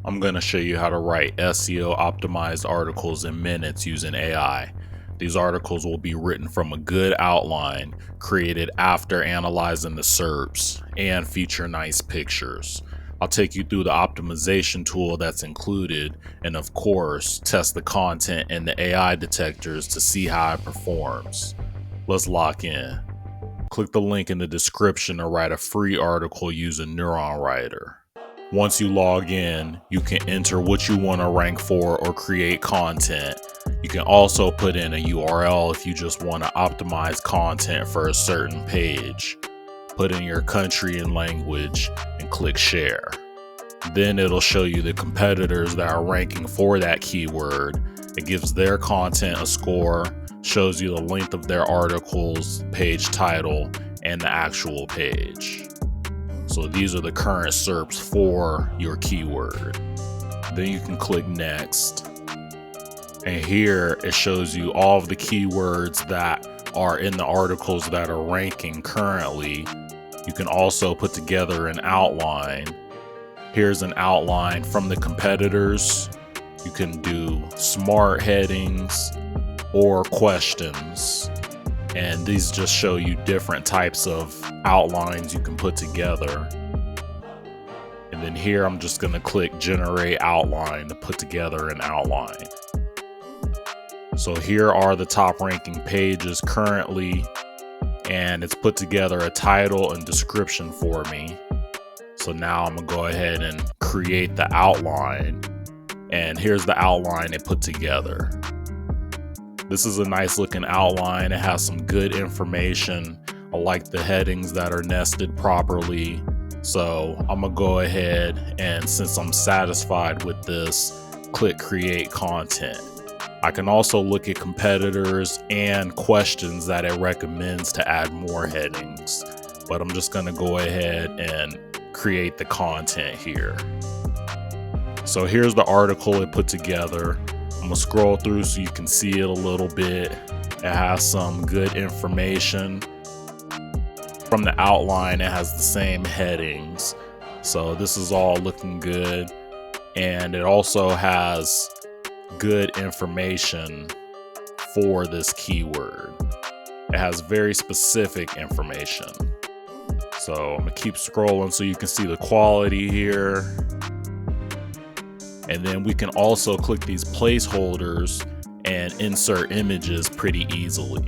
I'm going to show you how to write SEO optimized articles in minutes using AI. These articles will be written from a good outline created after analyzing the SERPs and feature nice pictures. I'll take you through the optimization tool that's included and of course test the content in the AI detectors to see how it performs. Let's lock in. Click the link in the description to write a free article using Neuron Writer. Once you log in, you can enter what you want to rank for or create content. You can also put in a URL if you just want to optimize content for a certain page. Put in your country and language and click share. Then it'll show you the competitors that are ranking for that keyword. It gives their content a score, shows you the length of their articles, page title, and the actual page. So these are the current SERPs for your keyword. Then you can click next. And here it shows you all of the keywords that are in the articles that are ranking currently. You can also put together an outline. Here's an outline from the competitors. You can do smart headings or questions. And these just show you different types of outlines you can put together. And then here I'm just going to click generate outline to put together an outline. So here are the top ranking pages currently, and it's put together a title and description for me. So now I'm going to go ahead and create the outline, and here's the outline it put together. This is a nice looking outline. It has some good information. I like the headings that are nested properly. So I'm gonna go ahead and, since I'm satisfied with this, click create content. I can also look at competitors and questions that it recommends to add more headings, but I'm just gonna go ahead and create the content here. So here's the article it put together. I'm gonna scroll through so you can see it a little bit. It has some good information. From the outline, it has the same headings. So this is all looking good. And it also has good information for this keyword. It has very specific information. So I'm gonna keep scrolling so you can see the quality here. And then we can also click these placeholders and insert images pretty easily.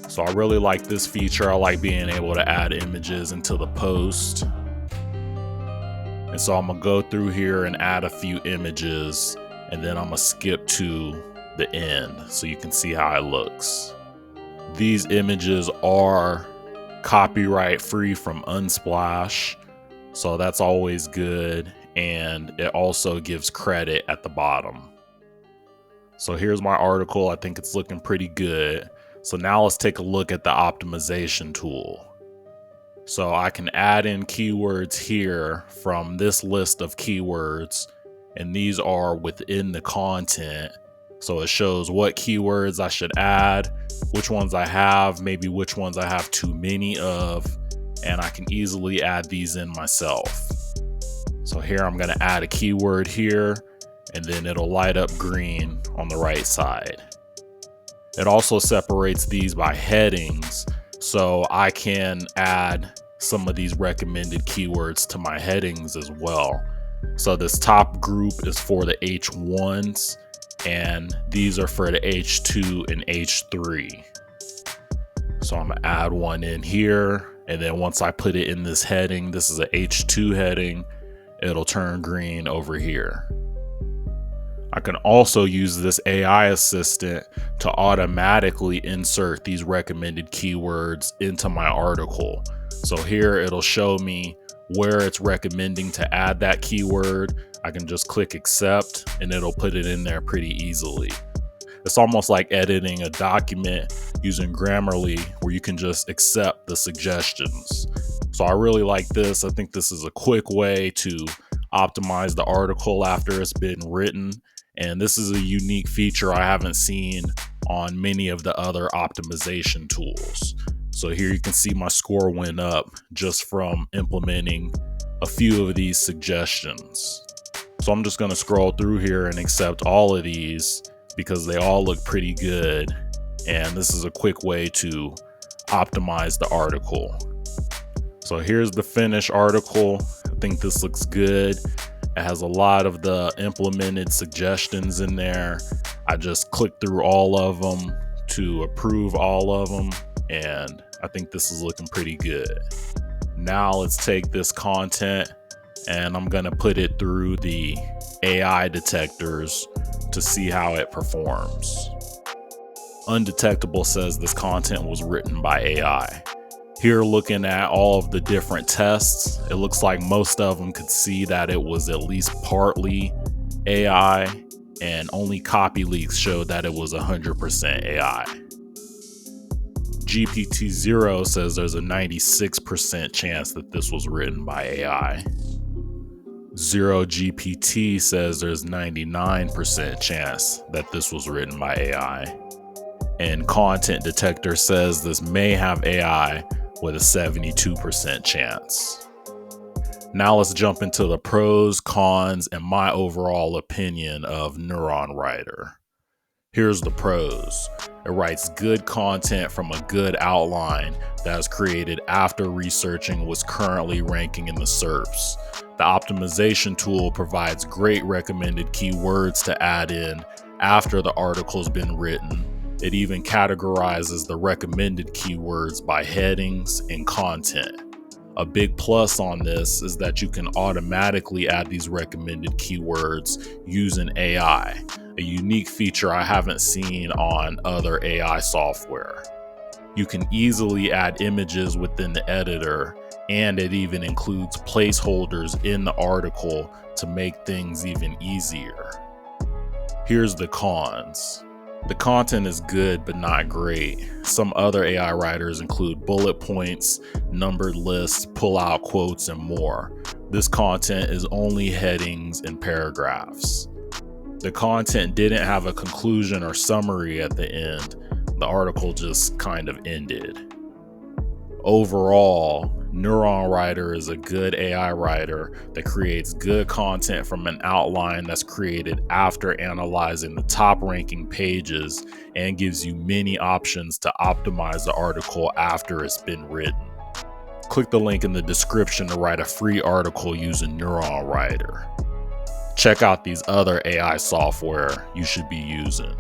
So I really like this feature. I like being able to add images into the post. And so I'm gonna go through here and add a few images, and then I'm gonna skip to the end so you can see how it looks. These images are copyright free from Unsplash, so that's always good. And it also gives credit at the bottom. So here's my article. I think it's looking pretty good. So now let's take a look at the optimization tool. So I can add in keywords here from this list of keywords, and these are within the content. So it shows what keywords I should add, which ones I have, maybe which ones I have too many of, and I can easily add these in myself. So here I'm going to add a keyword here, and then it'll light up green on the right side. It also separates these by headings, so I can add some of these recommended keywords to my headings as well. So this top group is for the H1s, and these are for the H2 and H3. So I'm going to add one in here, and then once I put it in this heading, this is a H2 heading, it'll turn green over here. I can also use this AI assistant to automatically insert these recommended keywords into my article. So here it'll show me where it's recommending to add that keyword. I can just click accept and it'll put it in there pretty easily. It's almost like editing a document using Grammarly, where you can just accept the suggestions. So I really like this. I think this is a quick way to optimize the article after it's been written. And this is a unique feature I haven't seen on many of the other optimization tools. So here you can see my score went up just from implementing a few of these suggestions. So I'm just going to scroll through here and accept all of these because they all look pretty good. And this is a quick way to optimize the article. So here's the finished article. I think this looks good. It has a lot of the implemented suggestions in there. I just clicked through all of them to approve all of them, and I think this is looking pretty good. Now let's take this content and I'm gonna put it through the AI detectors to see how it performs. Undetectable says this content was written by AI. Here, looking at all of the different tests, it looks like most of them could see that it was at least partly AI, and only copy leaks showed that it was 100% AI. GPT-0 says there's a 96% chance that this was written by AI. 0GPT says there's 99% chance that this was written by AI. And Content Detector says this may have AI with a 72% chance. Now let's jump into the pros, cons, and my overall opinion of Neuron Writer. Here's the pros. It writes good content from a good outline that is created after researching what's currently ranking in the SERPs. The optimization tool provides great recommended keywords to add in after the article's been written. It even categorizes the recommended keywords by headings and content. A big plus on this is that you can automatically add these recommended keywords using AI, a unique feature I haven't seen on other AI software. You can easily add images within the editor, and it even includes placeholders in the article to make things even easier. Here's the cons. The content is good but not great. Some other AI writers include bullet points, numbered lists, pull-out quotes, and more. This content is only headings and paragraphs. The content didn't have a conclusion or summary at the end. The article just kind of ended. Overall, Neuron Writer is a good AI writer that creates good content from an outline that's created after analyzing the top ranking pages and gives you many options to optimize the article after it's been written. Click the link in the description to write a free article using Neuron Writer. Check out these other AI software you should be using.